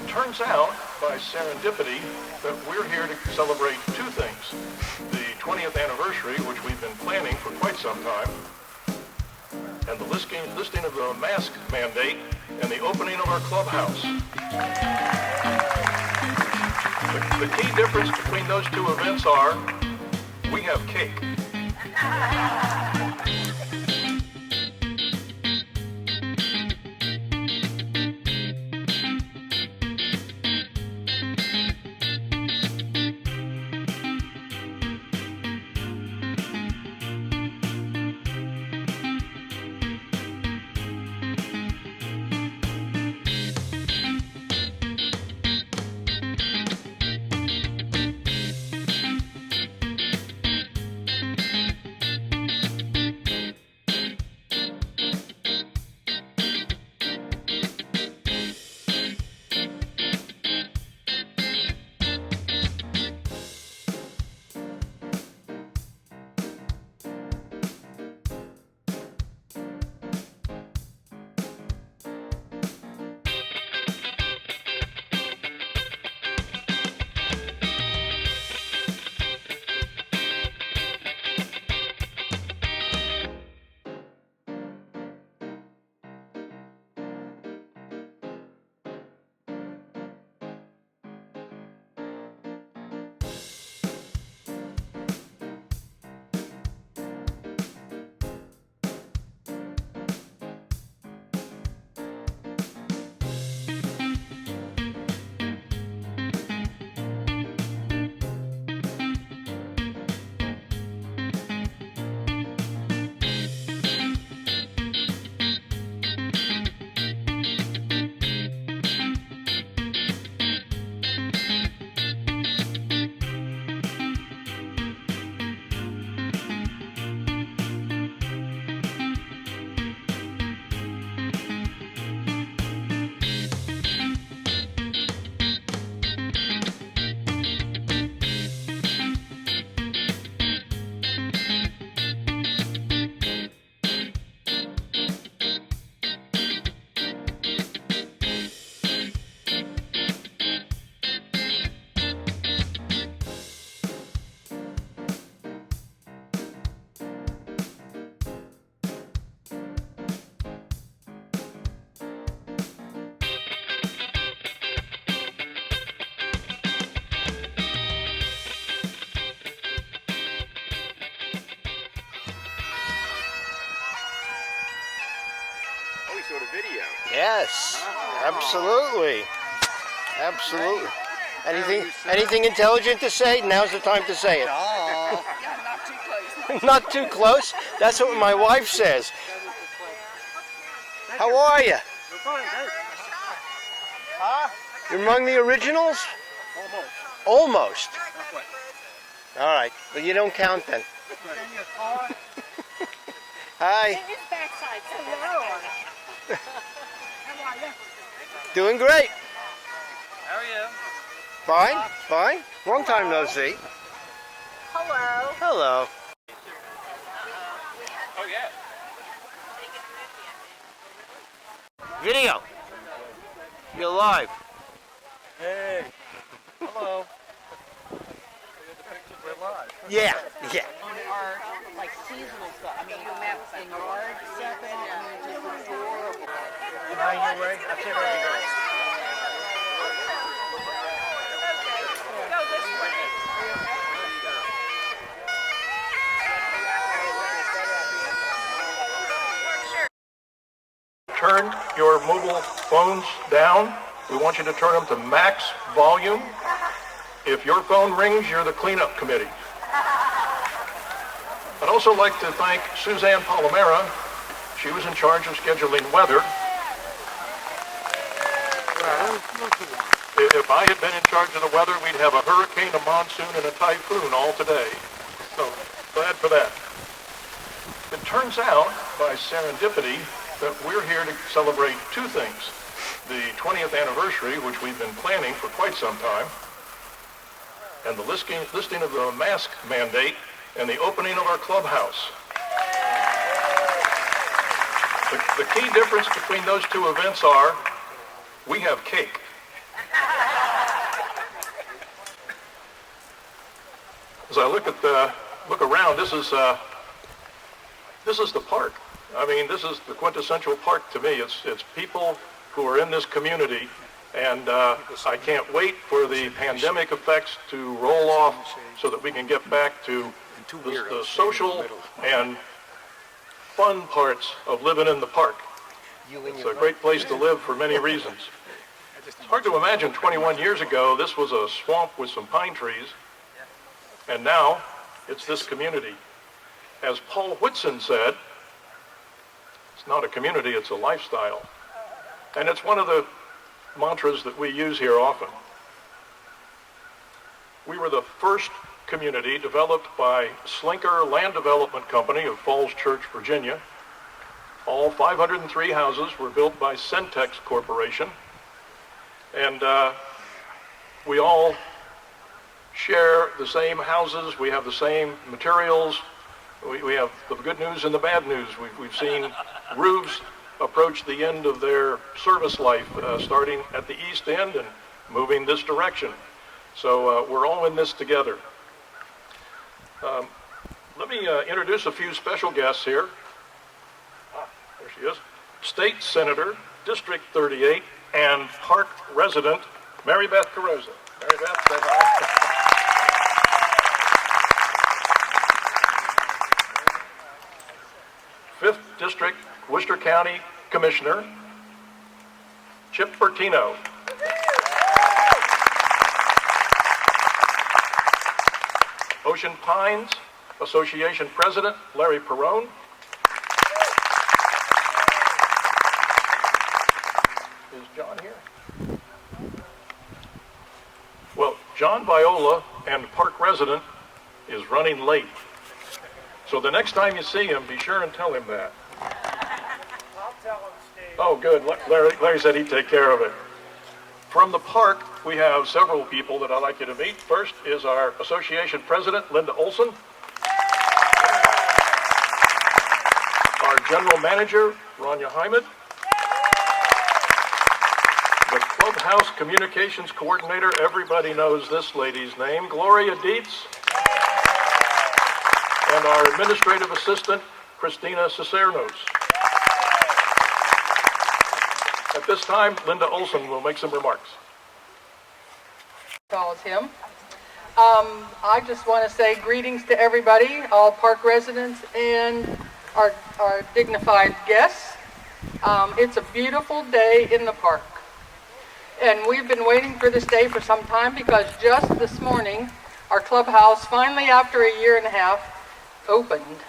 It turns out, by serendipity, that we're here to celebrate two things. The 20th anniversary, which we've been planning for quite some time, and the listing of the mask mandate and the opening of our clubhouse. The key difference between those two events are, we have cake. Video. Yes, absolutely. Absolutely. Anything intelligent to say? Now's the time to say it. Oh. Not too close? That's what my wife says. How are you? Huh? You're among the originals? Almost. All right, but you don't count then. Hi. His backside's so narrow on it. Doing great. How are you? Fine, fine. Long time no see. Hello. Hello. Oh, yeah. Video. You're live. Hey. Hello. We're live. Yeah, yeah. Our like seasonal stuff. I mean, you have the yard stuff in it. I mean, it's just adorable. Nine your way. That's it. Go this way. Turn your mobile phones down. We want you to turn them to max volume. If your phone rings, you're the cleanup committee. I'd also like to thank Suzanne Palomera. She was in charge of scheduling weather. If I had been in charge of the weather, we'd have a hurricane, a monsoon, and a typhoon all today. So glad for that. It turns out, by serendipity, that we're here to celebrate two things. The 20th anniversary, which we've been planning for quite some time, and the listing of the mask mandate and the opening of our clubhouse. The key difference between those two events are, we have cake. as I look around, this is the park. I mean, this is the quintessential park to me. It's people who are in this community, and I can't wait for the pandemic effects to roll off so that we can get back to the social and fun parts of living in the park. It's a great place to live for many reasons. It's hard to imagine 21 years ago this was a swamp with some pine trees, and now it's this community. As Paul Whitson said, it's not a community, it's a lifestyle. And it's one of the mantras that we use here often. We were the first community developed by Slinker Land Development Company of Falls Church, Virginia. All 503 houses were built by Centex Corporation. And we all share the same houses, we have the same materials, we have the good news and the bad news. We've seen roofs approach the end of their service life, starting at the east end and moving this direction. So we're all in this together. Let me introduce a few special guests here. There she is. State Senator, District 38, and park resident, Mary Beth Carrozza. Mary Beth, say hi. 5th District, Worcester County Commissioner, Chip Bertino. Ocean Pines Association President, Larry Perrone. Is John here? Well, John Viola and park resident is running late. So the next time you see him, be sure and tell him that. I'll tell him, Steve. Oh, good. Larry said he'd take care of it. From the park, we have several people that I'd like you to meet. First is our association president, Linda Olson. Our general manager, Rania Hyman. The clubhouse communications coordinator, everybody knows this lady's name, Gloria Dietz. And our administrative assistant, Christina Cicernos. At this time, Linda Olson will make some remarks. Calls him. I just want to say greetings to everybody, all park residents and our dignified guests. It's a beautiful day in the park. And we've been waiting for this day for some time because just this morning, our clubhouse finally, after a year and a half, opened.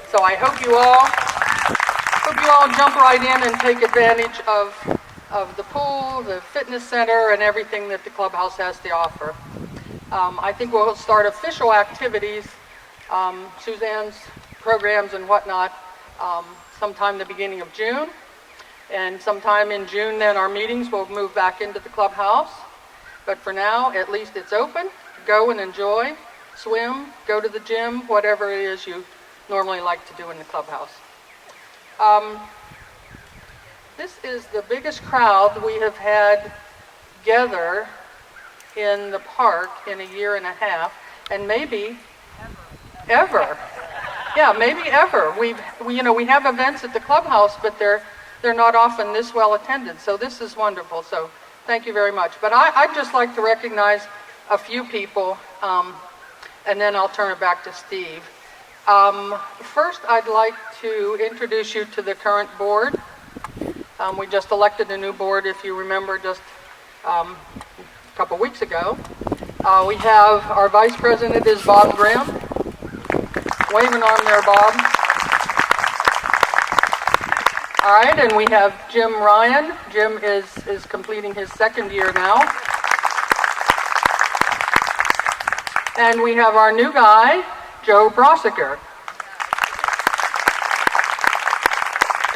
So I hope you all jump right in and take advantage of the pool, the fitness center, and everything that the clubhouse has to offer. I think we'll start official activities, Suzanne's programs and whatnot, sometime the beginning of June. And sometime in June, then our meetings will move back into the clubhouse. But for now, at least it's open. Go and enjoy. Swim, go to the gym, whatever it is you normally like to do in the clubhouse. This is the biggest crowd we have had gather in the park in a year and a half, and maybe ever. Yeah, maybe ever. We have events at the clubhouse, but they're not often this well attended. So this is wonderful. So thank you very much. But I'd just like to recognize a few people. And then I'll turn it back to Steve. First, I'd like to introduce you to the current board. We just elected a new board, if you remember, just a couple weeks ago. We have our vice president is Bob Graham. Wave an arm there, Bob. All right, and we have Jim Ryan. Jim is completing his second year now. And we have our new guy, Joe Brossiger.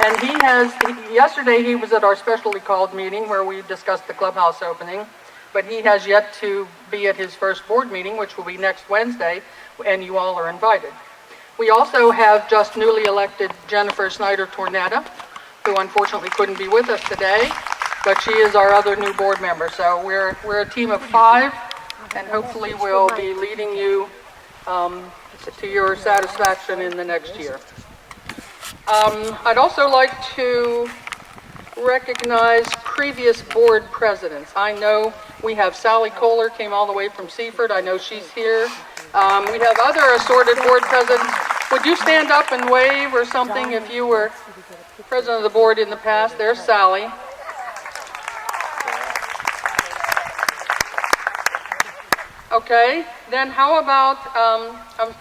And yesterday he was at our specially called meeting where we discussed the clubhouse opening, but he has yet to be at his first board meeting, which will be next Wednesday, and you all are invited. We also have just newly elected Jennifer Snyder Tornetta, who unfortunately couldn't be with us today, but she is our other new board member. So we're a team of 5. And hopefully we'll be leading you to your satisfaction in the next year. I'd also like to recognize previous board presidents. I know we have Sally Kohler came all the way from Seaford. I know she's here. We have other assorted board presidents. Would you stand up and wave or something if you were president of the board in the past? There's Sally. Okay, then how about,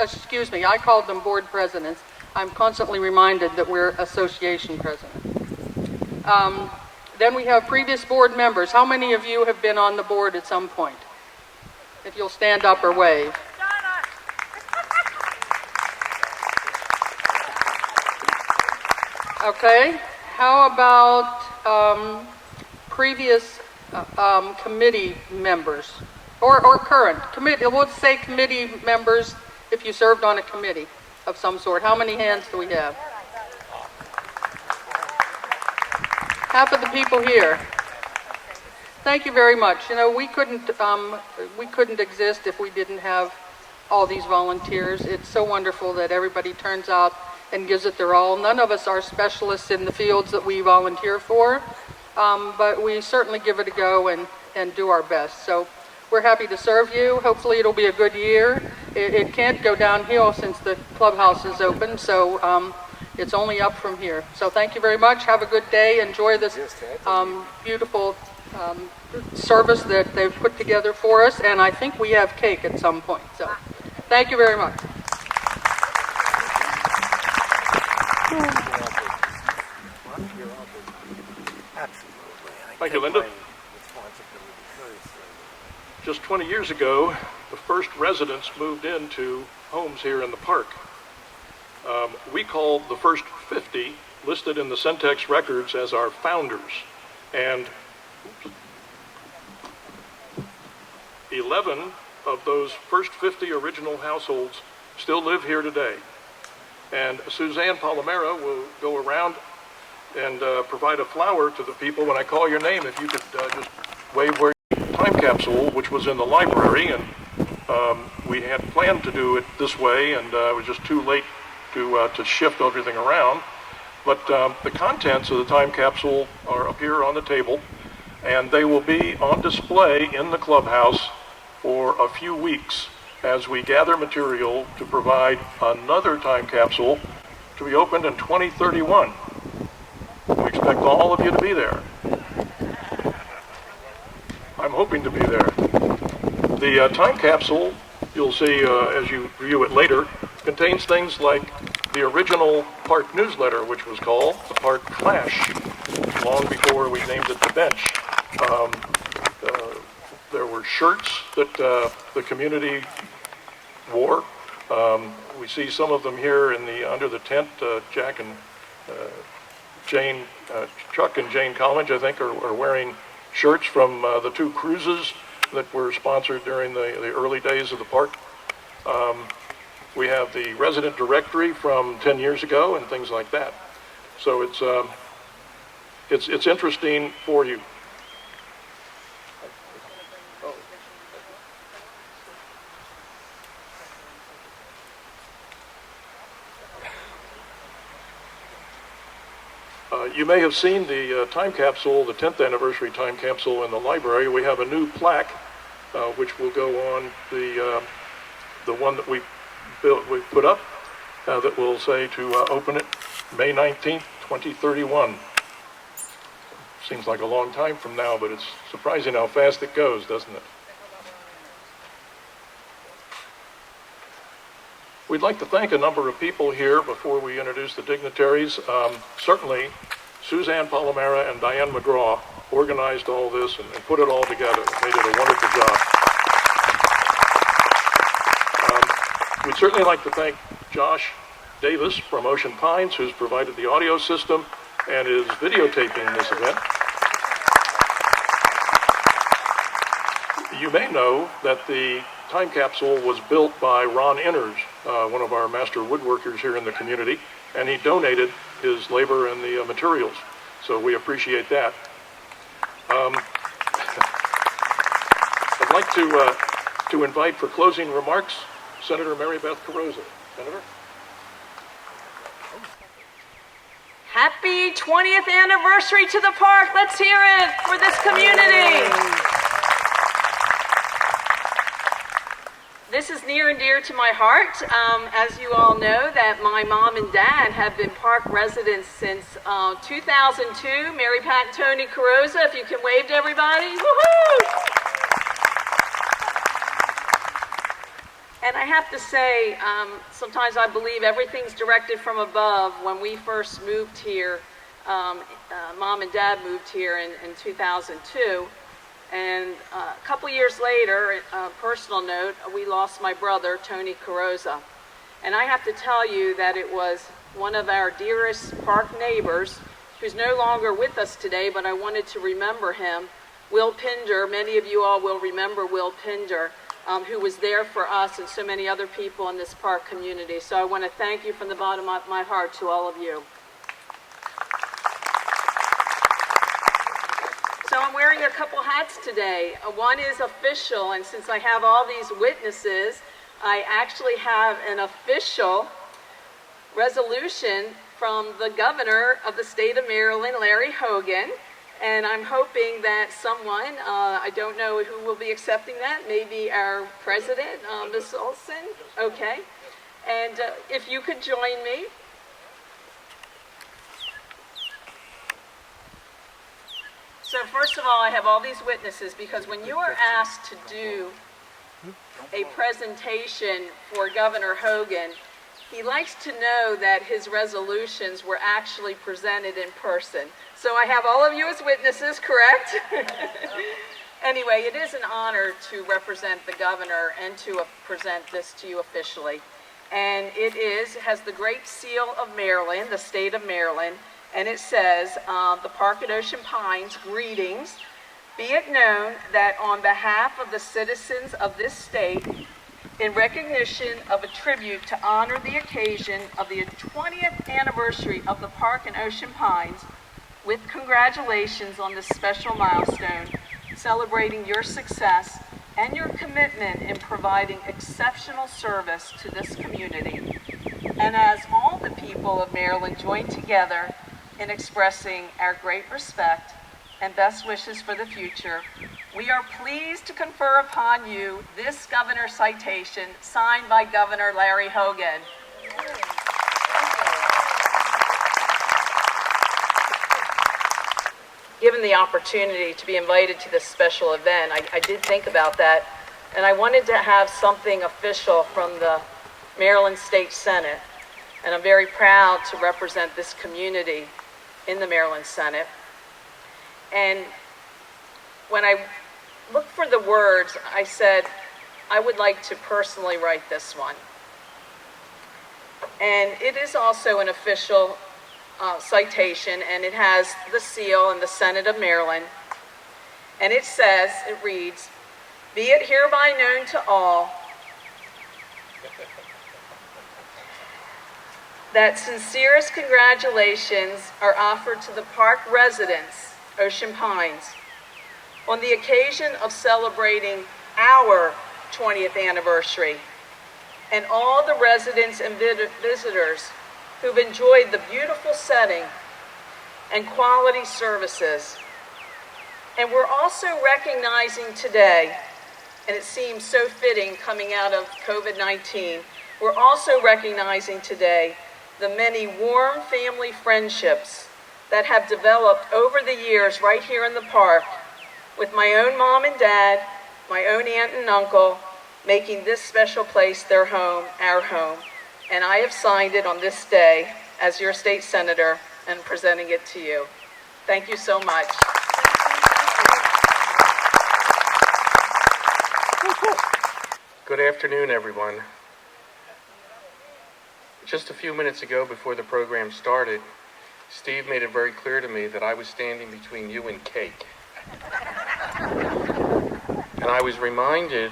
excuse me, I called them board presidents. I'm constantly reminded that we're association presidents. Then we have previous board members. How many of you have been on the board at some point? If you'll stand up or wave. Okay, how about previous committee members? Or current committee, we'll say committee members if you served on a committee of some sort. How many hands do we have? Half of the people here. Thank you very much. You know, we couldn't exist if we didn't have all these volunteers. It's so wonderful that everybody turns out and gives it their all. None of us are specialists in the fields that we volunteer for, but we certainly give it a go and do our best. So we're happy to serve you. Hopefully it'll be a good year. It can't go downhill since the clubhouse is open, so it's only up from here. So thank you very much. Have a good day. Enjoy this beautiful service that they've put together for us, and I think we have cake at some point. So thank you very much. Thank you, Linda. Just 20 years ago, the first residents moved into homes here in the park. We called the first 50 listed in the Centex records as our founders, and 11 of those first 50 original households still live here today. And Suzanne Palomera will go around and provide a flower to the people when I call your name. If you could just wave where time capsule, which was in the library, and we had planned to do it this way, and it was just too late to shift everything around. But the contents of the time capsule are up here on the table, and they will be on display in the clubhouse for a few weeks as we gather material to provide another time capsule to be opened in 2031. We expect all of you to be there. I'm hoping to be there. The time capsule, you'll see as you view it later, contains things like the original park newsletter, which was called the Park Flash, long before we named it the Bench. There were shirts that the community wore. We see some of them here under the tent. Jack and Jane, Chuck and Jane College, I think, are wearing shirts from the two cruises that were sponsored during the early days of the park. We have the resident directory from 10 years ago and things like that. So it's interesting for you. You may have seen the time capsule, the 10th anniversary time capsule in the library. We have a new plaque, which will go on the one that we put up, that will say to open it May 19th, 2031. Seems like a long time from now, but it's surprising how fast it goes, doesn't it? We'd like to thank a number of people here before we introduce the dignitaries. Certainly, Suzanne Palomera and Diane McGraw organized all this and put it all together. They did a wonderful job. We'd certainly like to thank Josh Davis from Ocean Pines, who's provided the audio system and is videotaping this event. You may know that the time capsule was built by Ron Inners, one of our master woodworkers here in the community, and he donated his labor and the materials. So we appreciate that. I'd like to invite for closing remarks Senator Mary Beth Carosa. Senator? Happy 20th anniversary to the park. Let's hear it for this community. This is near and dear to my heart. As you all know, that my mom and dad have been park residents since 2002. Mary Pat and Tony Carosa, if you can wave to everybody. Woohoo! And I have to say, sometimes I believe everything's directed from above. When we first moved here, Mom and Dad moved here in 2002. And a couple years later, a personal note, we lost my brother, Tony Carosa. And I have to tell you that it was one of our dearest park neighbors, who's no longer with us today, but I wanted to remember him, Will Pinder. Many of you all will remember Will Pinder, who was there for us and so many other people in this park community. So I want to thank you from the bottom of my heart to all of you. So I'm wearing a couple hats today. One is official, and since I have all these witnesses, I actually have an official resolution from the governor of the state of Maryland, Larry Hogan. And I'm hoping that someone, I don't know who will be accepting that, maybe our president, Ms. Olson, okay. And if you could join me. So first of all, I have all these witnesses because when you are asked to do a presentation for Governor Hogan, he likes to know that his resolutions were actually presented in person. So I have all of you as witnesses, correct? Anyway, it is an honor to represent the governor and to present this to you officially. And it has the Great Seal of Maryland, the state of Maryland, and it says, the Park at Ocean Pines, greetings. Be it known that on behalf of the citizens of this state, in recognition of a tribute to honor the occasion of the 20th anniversary of the Park at Ocean Pines, with congratulations on this special milestone, celebrating your success and your commitment in providing exceptional service to this community. And as all the people of Maryland join together in expressing our great respect and best wishes for the future, we are pleased to confer upon you this Governor citation signed by Governor Larry Hogan. Given the opportunity to be invited to this special event, I did think about that, and I wanted to have something official from the Maryland State Senate, and I'm very proud to represent this community in the Maryland Senate. And when I looked for the words, I said, I would like to personally write this one. And it is also an official citation, and it has the seal and the Senate of Maryland. And it says, it reads, "Be it hereby known to all that sincerest congratulations are offered to the park residents, Ocean Pines, on the occasion of celebrating our 20th anniversary, and all the residents and visitors who've enjoyed the beautiful setting and quality services. And we're also recognizing today, and it seems so fitting coming out of COVID-19, we're also recognizing today the many warm family friendships that have developed over the years right here in the park with my own mom and dad, my own aunt and uncle, making this special place their home, our home. And I have signed it on this day as your state senator and presenting it to you. Thank you so much. Good afternoon, everyone. Just a few minutes ago, before the program started, Steve made it very clear to me that I was standing between you and cake. And I was reminded,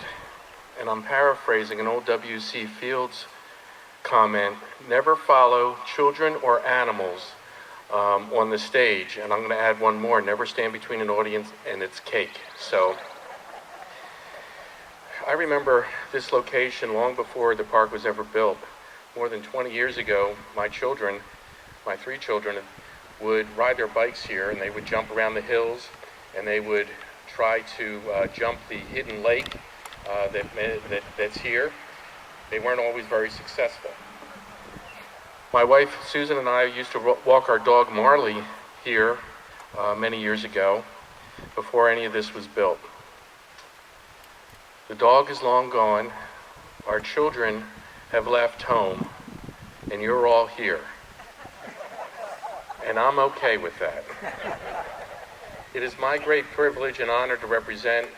and I'm paraphrasing an old W.C. Fields comment, never follow children or animals on the stage. And I'm going to add one more, never stand between an audience and its cake. So I remember this location long before the park was ever built. More than 20 years ago, my three children, would ride their bikes here, and they would jump around the hills, and they would try to jump the hidden lake that's here. They weren't always very successful. My wife Susan and I used to walk our dog Marley here many years ago, before any of this was built. The dog is long gone, our children have left home, and you're all here. And I'm okay with that. It is my great privilege and honor to represent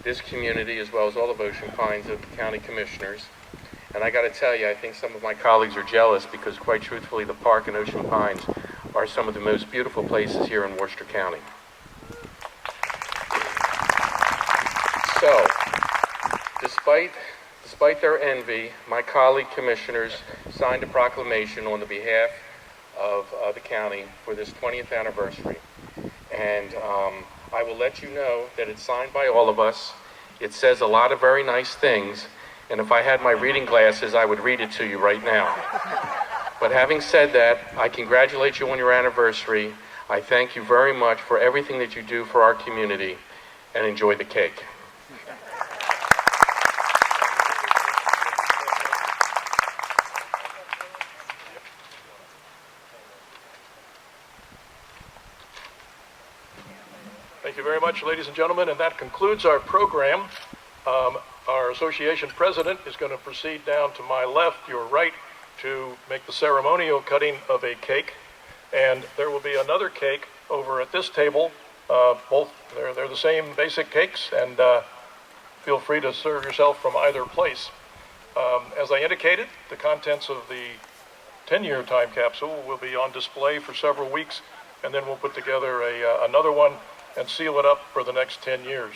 this community as well as all of Ocean Pines of the county commissioners. And I got to tell you, I think some of my colleagues are jealous because quite truthfully, the park in Ocean Pines are some of the most beautiful places here in Worcester County. So, despite their envy, my colleague commissioners signed a proclamation on the behalf of the county for this 20th anniversary. And I will let you know that it's signed by all of us. It says a lot of very nice things, and if I had my reading glasses, I would read it to you right now. But having said that, I congratulate you on your anniversary. I thank you very much for everything that you do for our community, and enjoy the cake. Thank you very much, ladies and gentlemen, and that concludes our program. Our association president is going to proceed down to my left, your right, to make the ceremonial cutting of a cake, and there will be another cake over at this table. They're the same basic cakes, and feel free to serve yourself from either place. As I indicated, the contents of the 10-year time capsule will be on display for several weeks, and then we'll put together another one and seal it up for the next 10 years.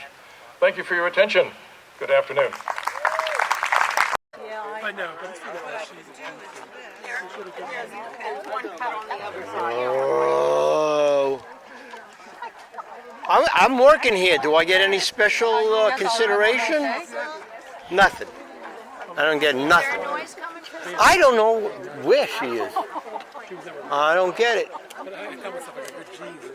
Thank you for your attention. Good afternoon. I know, but it's for the best. Oh. I'm working here. Do I get any special consideration? Nothing. I don't get nothing. I don't know where she is. I don't get it. But I tell myself I got good genes.